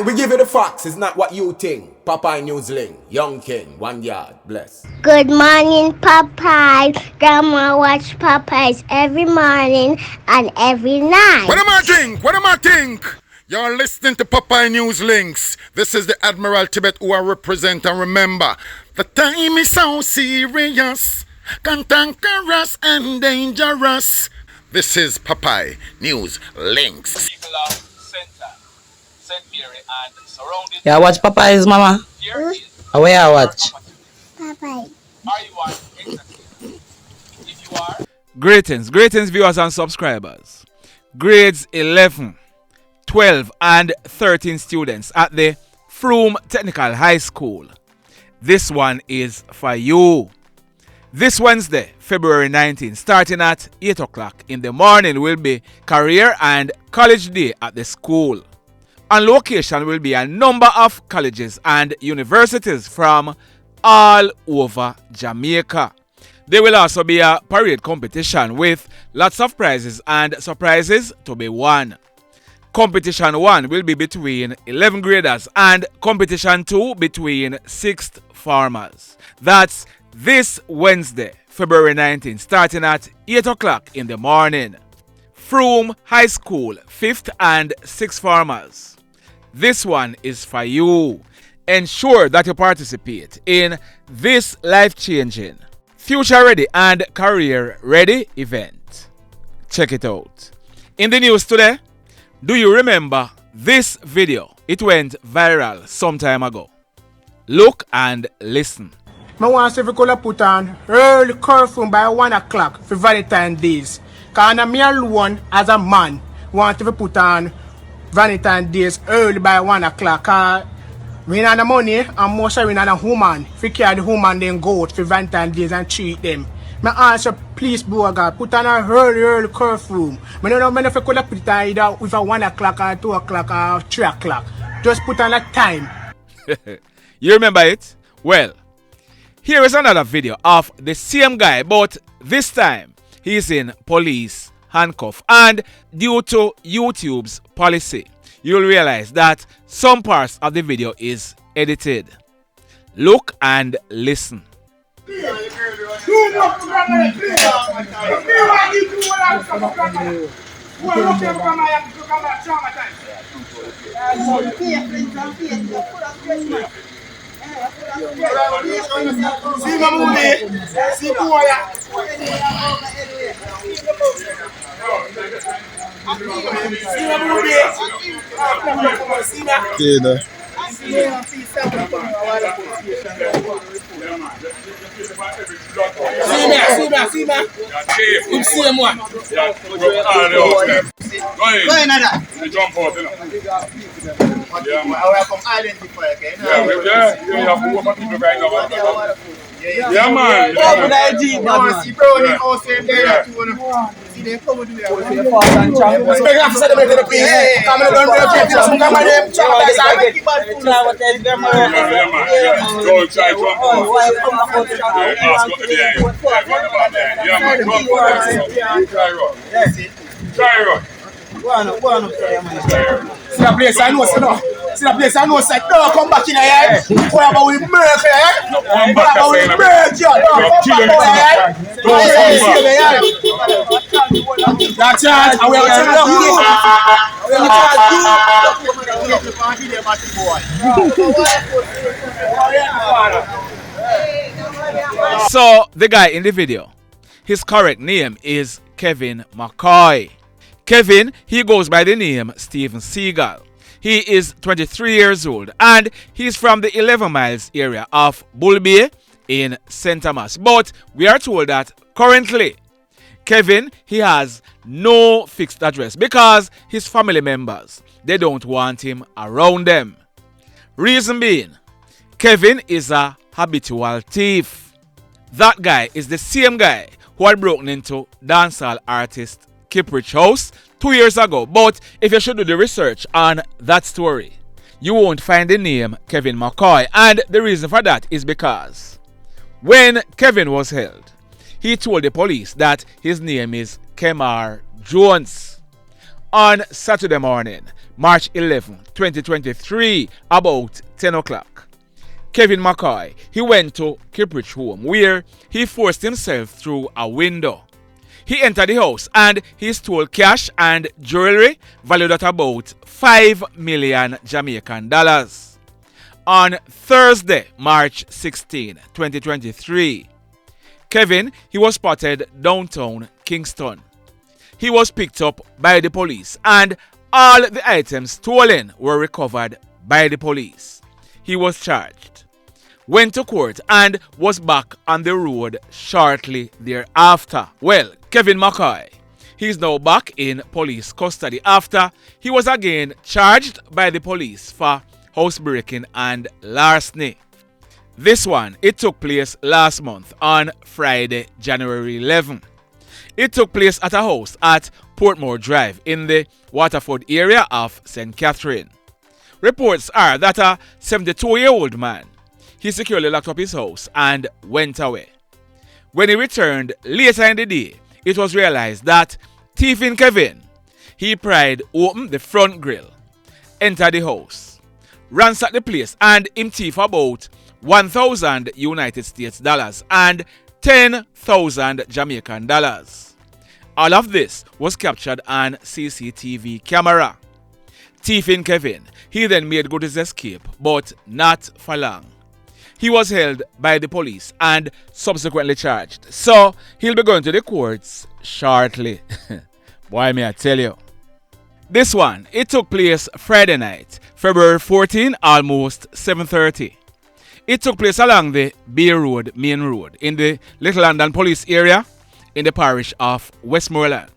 we give you the facts. It's not what you think. Popeye Newsling, Young King, 1 yard, bless. Good morning, Popeye. Grandma watch Popeyes every morning and every night. What am I think? What am I think? You're listening to Popeye News Links. This is the Admiral Tibet who I represent, and remember, the time is so serious, cantankerous and dangerous. This is Popeye News Links. People of Center, St. Mary and surrounding. Yeah, watch Popeyes, mama. Here is Where I watch? Popeye. are you on exactly? If you are, Greetings viewers and subscribers. Grades 11, 12 and 13 students at the Frome Technical High School. This one is for you. This Wednesday, February 19, starting at 8 o'clock in the morning, will be Career and College Day at the school. On location will be a number of colleges and universities from all over Jamaica. There will also be a parade competition with lots of prizes and surprises to be won. Competition 1 will be between 11th graders and competition 2 between 6th formers. That's this Wednesday, February 19, starting at 8 o'clock in the morning. Frome High School, 5th and 6th formers. This one is for you. Ensure that you participate in this life-changing, future-ready and career-ready event. Check it out. In the news today, do you remember this video? It went viral some time ago. Look and listen. I want to see if we could put on early curfew by 1 o'clock for Valentine's Days. Because I'm alone as a man want to put on Valentine's Days early by 1 o'clock. Because we have the money and most of we have a woman. If we carry the woman then go out for Valentine's Days and treat them. I ask you, please, God, put on a early curfew. I don't know if we could put it on either with a 1 o'clock or 2 o'clock or 3 o'clock. Just put on a time. You remember it? Well, here is another video of the same guy, but this time he's in police handcuff, and due to YouTube's policy, you'll realize that some parts of the video is edited. Look and listen. See my movie. See boy. See my movie. See that. See that. You see him one. Go in there. jump out, you know. Yeah, man. I will come identify again. You have to work people right now. Yeah, man. No, see Brownie also there too. See they come with me. Big officer them to the place. Come and don't break it. Some come and them traumatize. I make it bad. Yeah, man. Go try jump out. Yeah, man. Jump out. Try run. Try run. Go on, See the place I know, see the place I know, say, don't come back in here. What about we murk here? What about we murk here? Don't come back here. That's it. And we are telling you. We are telling you. So, the guy in the video, his correct name is Kevin McCoy. Kevin, he goes by the name Stephen Segal. He is 23 years old and he's from the 11 miles area of Bull Bay in St. Thomas. But we are told that currently, Kevin, he has no fixed address because his family members, they don't want him around them. Reason being, Kevin is a habitual thief. That guy is the same guy who had broken into dancehall artist Kiprich house 2 years ago. But if you should do the research on that story, you won't find the name Kevin McCoy. And the reason for that is because when Kevin was held, he told the police that his name is Kemar Jones. On Saturday morning, March 11, 2023, about 10 o'clock. Kevin McCoy, he went to Kiprich home where he forced himself through a window. He entered the house and he stole cash and jewelry valued at about 5 million Jamaican dollars. On Thursday, March 16, 2023, Kevin, he was spotted downtown Kingston. He was picked up by the police and all the items stolen were recovered by the police. He was charged, went to court and was back on the road shortly thereafter. Well, Kevin McCoy, he's now back in police custody after he was again charged by the police for housebreaking and larceny. This one, it took place last month on Friday, January 11. It took place at a house at Portmore Drive in the Waterford area of St. Catherine. Reports are that a 72-year-old man, he securely locked up his house and went away. When he returned later in the day, it was realized that thieving Kevin, he pried open the front grill, entered the house, ransacked the place and him thief about 1,000 United States dollars and 10,000 Jamaican dollars. All of this was captured on CCTV camera. Thieving Kevin, he then made good his escape, but not for long. He was held by the police and subsequently charged. So, he'll be going to the courts shortly. Boy, may I tell you. This one, it took place Friday night, February 14, almost 7:30. It took place along the Bay Road, Main Road, in the Little London Police area in the parish of Westmoreland.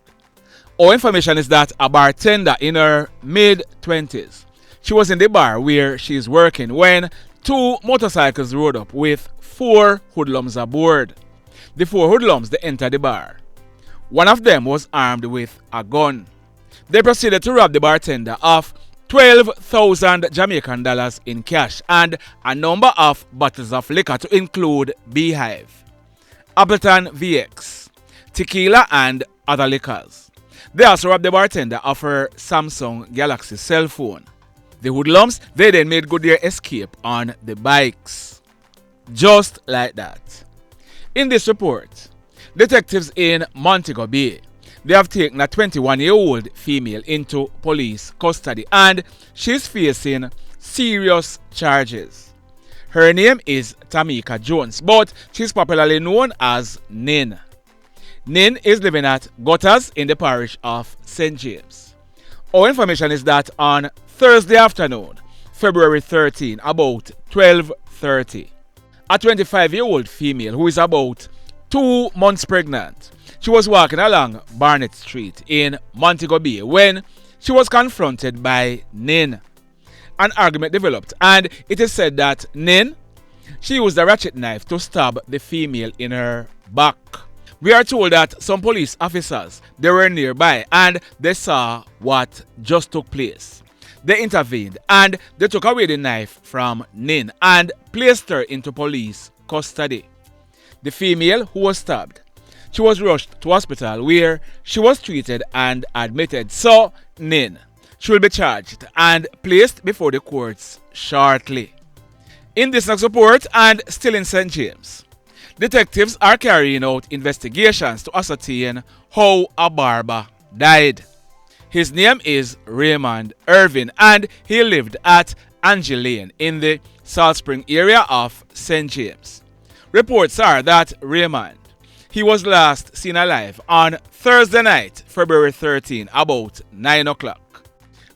Our information is that a bartender in her mid-20s, she was in the bar where she is working when 2 motorcycles rode up with 4 hoodlums aboard. The 4 hoodlums, they entered the bar. One of them was armed with a gun. They proceeded to rob the bartender of 12,000 Jamaican dollars in cash and a number of bottles of liquor to include Beehive, Appleton VX, tequila and other liquors. They also robbed the bartender of her Samsung Galaxy cell phone. The hoodlums, they then made good their escape on the bikes. Just like that. In this report, detectives in Montego Bay, they have taken a 21-year-old female into police custody and she's facing serious charges. Her name is Tamika Jones, but she's popularly known as Nin. Nin is living at Gutters in the parish of St. James. Our information is that on Thursday afternoon, February 13, about 12:30, a 25-year-old female who is about 2 months pregnant, she was walking along Barnett Street in Montego Bay when she was confronted by Nin. An argument developed and it is said that Nin, she used a ratchet knife to stab the female in her back. We are told that some police officers, they were nearby and they saw what just took place. They intervened and they took away the knife from Nin and placed her into police custody. The female who was stabbed, she was rushed to hospital where she was treated and admitted. So, Nin, she will be charged and placed before the courts shortly. In this next report and still in St. James, detectives are carrying out investigations to ascertain how a barber died. His name is Raymond Irving and he lived at Angie Lane in the Salt Spring area of St. James. Reports are that Raymond, he was last seen alive on Thursday night, February 13, about 9 o'clock.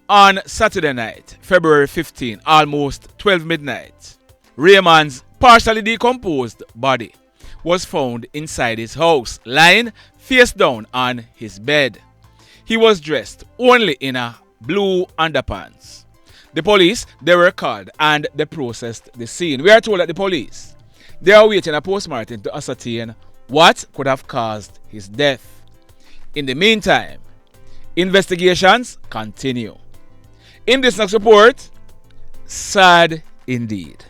On Saturday night, February 15, almost 12 midnight, Raymond's partially decomposed body was found inside his house, lying face down on his bed. He was dressed only in a blue underpants. The police, they were called and they processed the scene. We are told that the police, they are waiting a postmortem to ascertain what could have caused his death. In the meantime, investigations continue. In this next report, sad indeed.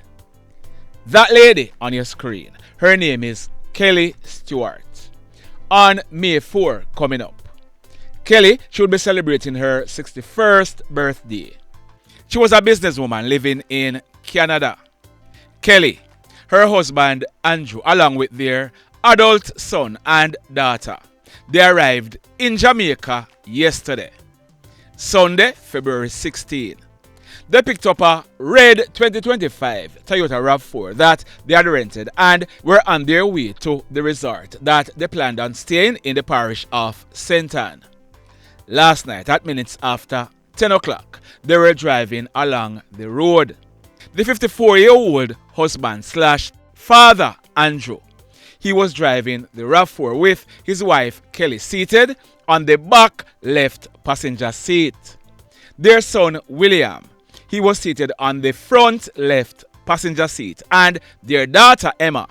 That lady on your screen, her name is Kelley Stewart. On May 4 coming up, Kelley should be celebrating her 61st birthday. She was a businesswoman living in Canada. Kelley, her husband Andrew, along with their adult son and daughter, they arrived in Jamaica yesterday, Sunday, February 16. They picked up a red 2025 Toyota RAV4 that they had rented and were on their way to the resort that they planned on staying in the parish of St. Ann. Last night, at minutes after 10 o'clock, they were driving along the road. The 54-year-old husband / father, Andrew, he was driving the RAV4 with his wife, Kelley, seated on the back left passenger seat. Their son, William, he was seated on the front left passenger seat, and their daughter, Emma,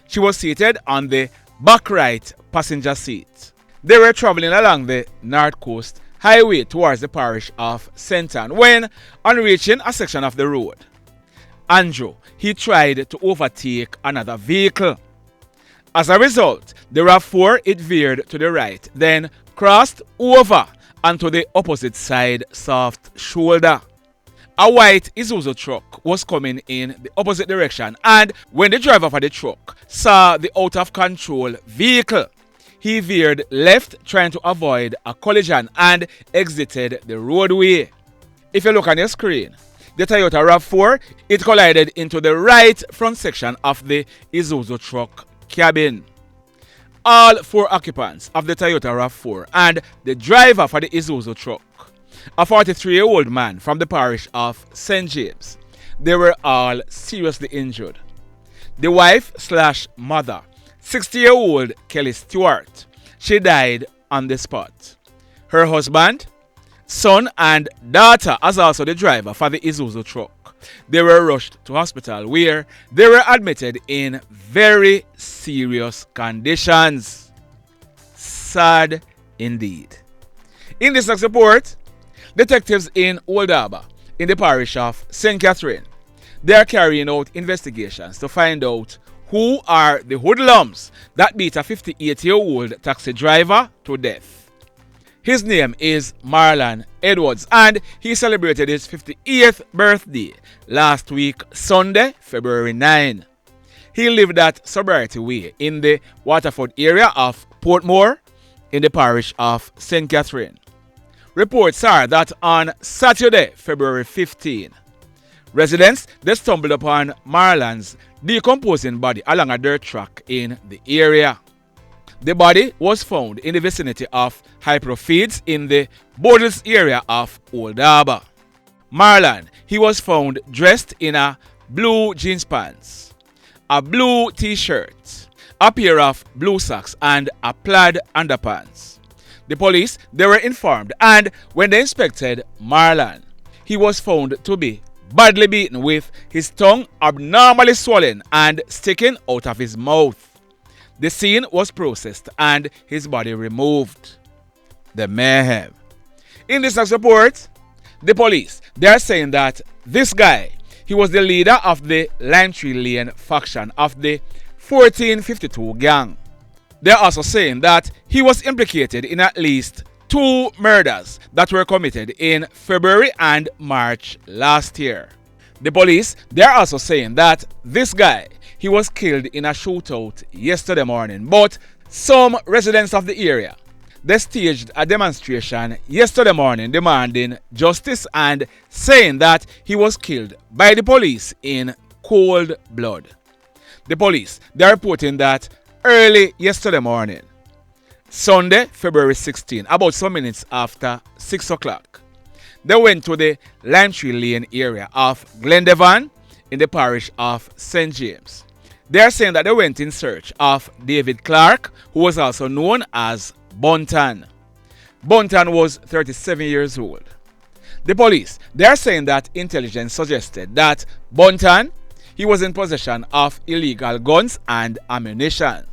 she was seated on the back right passenger seat. They were traveling along the North Coast Highway towards the parish of St. Ann when, on reaching a section of the road, Andrew, he tried to overtake another vehicle. As a result, the RAV4, it veered to the right, then crossed over onto the opposite side soft shoulder. A white Isuzu truck was coming in the opposite direction, and when the driver of the truck saw the out-of-control vehicle, he veered left trying to avoid a collision and exited the roadway. If you look on your screen, the Toyota RAV4, it collided into the right front section of the Isuzu truck cabin. All 4 occupants of the Toyota RAV4 and the driver for the Isuzu truck, a 43-year-old man from the parish of St. James, they were all seriously injured. The wife / mother, 60-year-old Kelley Stewart, she died on the spot. Her husband, son and daughter, as also the driver for the Isuzu truck, they were rushed to hospital where they were admitted in very serious conditions. Sad indeed. In this next report, detectives in Old Harbour, in the parish of St. Catherine, they are carrying out investigations to find out who are the hoodlums that beat a 58-year-old taxi driver to death. His name is Marlon Edwards, and he celebrated his 58th birthday last week, Sunday, February 9. He lived at Sobriety Way in the Waterford area of Portmore in the parish of St. Catherine. Reports are that on Saturday, February 15, residents they stumbled upon Marlon's decomposing body along a dirt track in the area. The body was found in the vicinity of Hypro Feeds in the Bodles area of Old Harbour. Marlon, he was found dressed in a blue jeans pants, a blue t-shirt, a pair of blue socks and a plaid underpants. The police, they were informed, and when they inspected Marlon, he was found to be badly beaten with his tongue abnormally swollen and sticking out of his mouth. The scene was processed and his body removed. The mayhem. In this next report, the police, they are saying that this guy, he was the leader of the Lime Tree Lane faction of the 1452 gang. They are also saying that he was implicated in at least 2 murders that were committed in February and March last year. The police, they are also saying that this guy, he was killed in a shootout yesterday morning, but some residents of the area, they staged a demonstration yesterday morning demanding justice and saying that he was killed by the police in cold blood. The police, they are reporting that early yesterday morning, Sunday, February 16, about some minutes after 6 o'clock, they went to the Lime Tree Lane area of Glendevon in the parish of St. James. They are saying that they went in search of David Clarke, who was also known as Buntan. Buntan was 37 years old. The police, they are saying that intelligence suggested that Buntan, he was in possession of illegal guns and ammunition.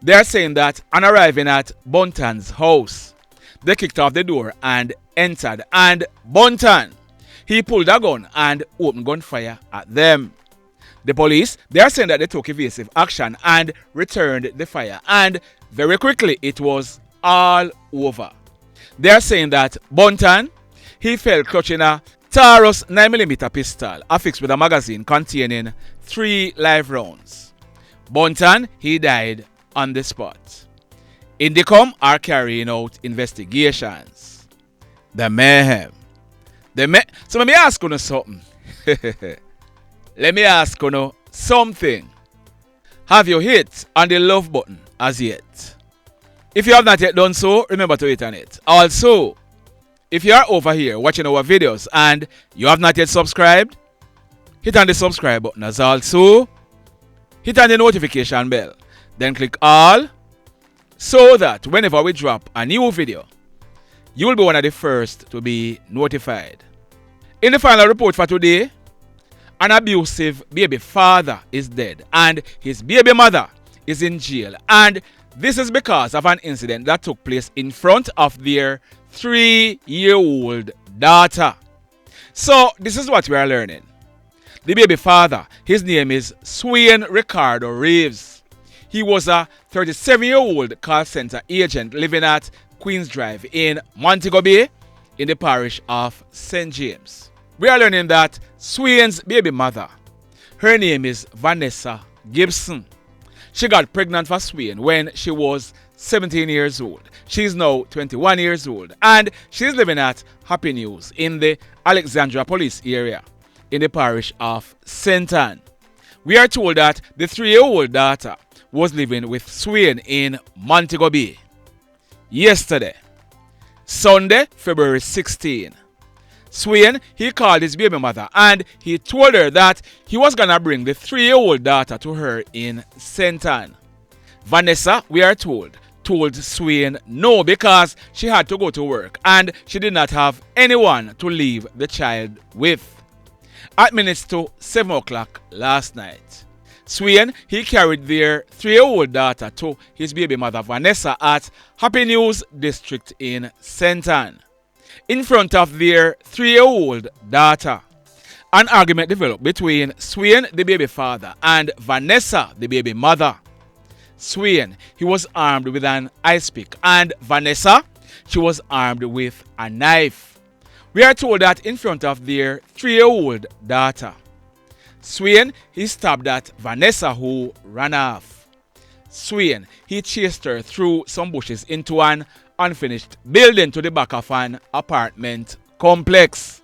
They are saying that on arriving at Buntan's house, they kicked off the door and entered, and Buntan, he pulled a gun and opened gunfire at them. The police, they are saying that they took evasive action and returned the fire, and very quickly it was all over. They are saying that Buntan, he fell clutching a Taurus 9mm pistol affixed with a magazine containing 3 live rounds. Buntan, he died on the spot. Indicom are carrying out investigations. The mayhem. So let me ask you something. Let me ask you something. Have you hit on the love button as yet? If you have not yet done so, remember to hit on it. Also, if you are over here watching our videos and you have not yet subscribed, hit on the subscribe button as also. Hit on the notification bell. Then click all so that whenever we drop a new video, you will be one of the first to be notified. In the final report for today, an abusive baby father is dead and his baby mother is in jail. And this is because of an incident that took place in front of their 3-year-old daughter. So this is what we are learning. The baby father, his name is Swain Recardo Reeves. He was a 37-year-old call center agent living at Queens Drive in Montego Bay in the parish of St. James. We are learning that Swain's baby mother, her name is Vanessa Gibson. She got pregnant for Swain when she was 17 years old. She's now 21 years old and she's living at Happy News in the Alexandria Police area in the parish of St. Ann. We are told that the 3-year-old daughter was living with Swain in Montego Bay. Yesterday, Sunday, February 16, Swain, he called his baby mother and he told her that he was gonna bring the 3-year-old daughter to her in St. Ann. Vanessa, we are told Swain no because she had to go to work and she did not have anyone to leave the child with. At minutes to 7 o'clock last night, Swain, he carried their 3-year-old daughter to his baby mother Vanessa at Happy News District in St. Ann. In front of their 3-year-old daughter, an argument developed between Swain, the baby father, and Vanessa, the baby mother. Swain, he was armed with an ice pick, and Vanessa, she was armed with a knife. We are told that in front of their 3-year-old daughter, Swain, he stabbed at Vanessa who ran off. Swain, he chased her through some bushes into an unfinished building to the back of an apartment complex.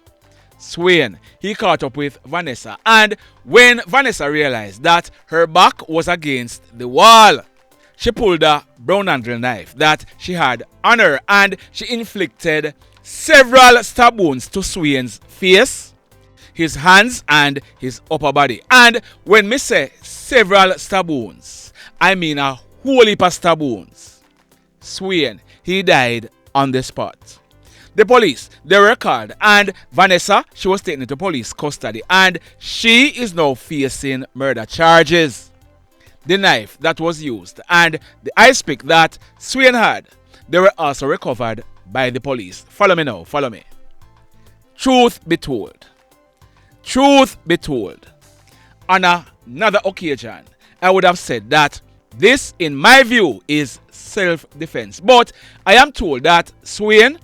Swain, he caught up with Vanessa, and when Vanessa realized that her back was against the wall, she pulled a brown handle knife that she had on her and she inflicted several stab wounds to Swain's face, his hands and his upper body. And when me say several stab wounds, I mean a whole heap of stab wounds. Swain, he died on the spot. The police, they were called and Vanessa, she was taken into police custody and she is now facing murder charges. The knife that was used and the ice pick that Swain had, they were also recovered by the police. Follow me now, follow me. Truth be told, on another occasion, I would have said that this, in my view, is self-defense. But I am told that Swain,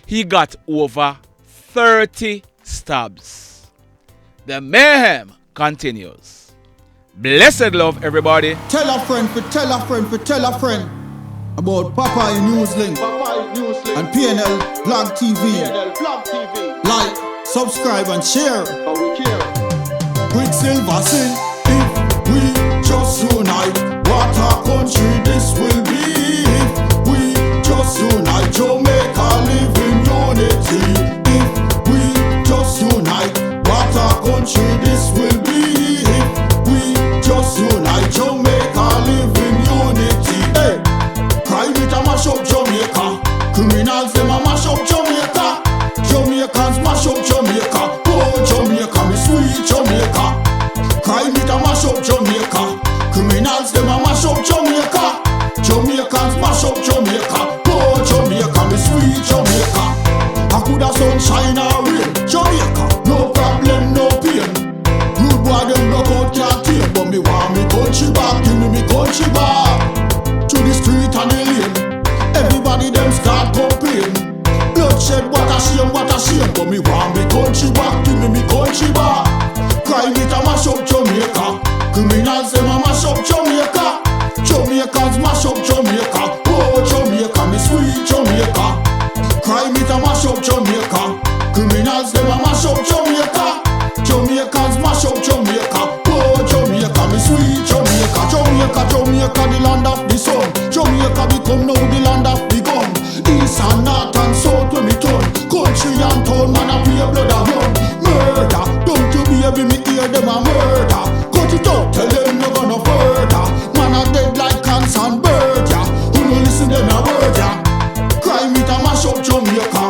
he got over 30 stabs. The mayhem continues. Blessed love, everybody. Tell a friend for tell a friend for tell a friend about Popeye Newslink and PNL Blog TV. Like, subscribe and share. Quicksilver sing, if we just unite, what a country this will be. If we just unite, Jamaica live in unity. If we just unite, what a country this will be. If we just unite, Jamaica live in unity. Hey, crime it a mash up Jamaica. Criminals them a mash up Jamaica. Jamaicans mash up Jamaica. Oh Jamaica, me sweet Jamaica. Crime it a mash up Jamaica. Criminals them a mash up Jamaica. Jamaicans mash up Jamaica. Oh Jamaica, me sweet Jamaica. I coulda sunshine or rain. Jamaica, no problem, no pain. Rude boy them block out can't tame, but me want me country back. Give me country back. To the street and the lane. Everybody them start complain. word, yeah. Crime it a mash up Jamaica.